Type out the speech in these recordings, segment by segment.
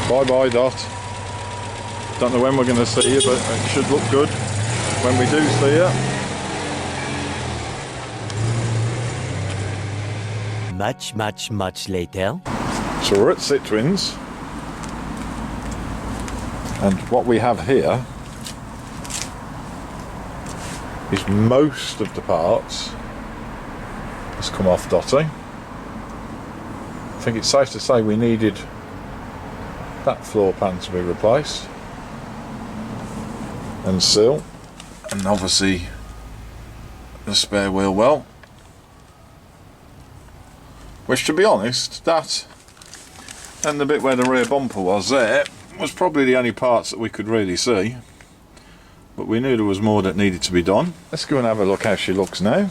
Bye bye, Dot. Don't know when we're going to see you, but it should look good when we do see you. Much later. So we're at Citroen's, and what we have here is most of the parts has come off Dotty. I think it's safe to say we needed that floor pan to be replaced, and sill, and obviously the spare wheel well, which, to be honest, that and the bit where the rear bumper was there was probably the only parts that we could really see, but we knew there was more that needed to be done. Let's go and have a look how she looks now.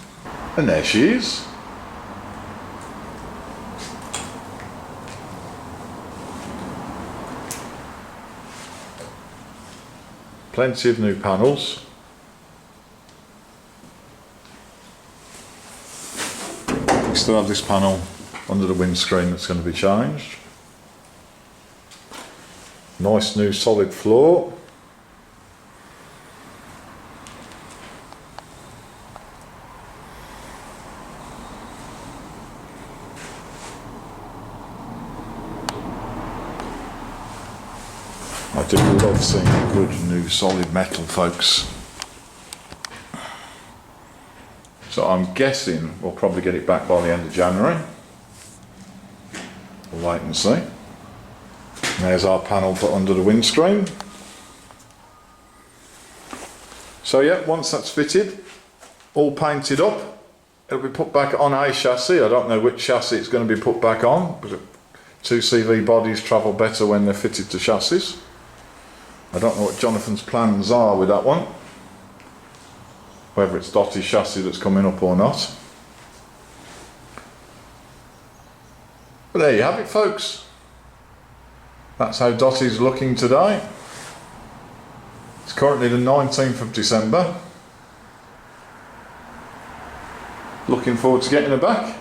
And there she is. Plenty of new panels. We still have this panel under the windscreen that's going to be changed. Nice new solid floor. I do love seeing good new solid metal, folks. So I'm guessing we'll probably get it back by the end of January. We'll wait and see. There's our panel put under the windscreen. So yeah, once that's fitted, all painted up, it'll be put back on a chassis. I don't know which chassis it's going to be put back on, but 2CV bodies travel better when they're fitted to chassis. I don't know what Jonathan's plans are with that one, whether it's Dotty's chassis that's coming up or not. But there you have it, folks. That's how Dotty's looking today. It's currently the 19th of December. Looking forward to getting her back.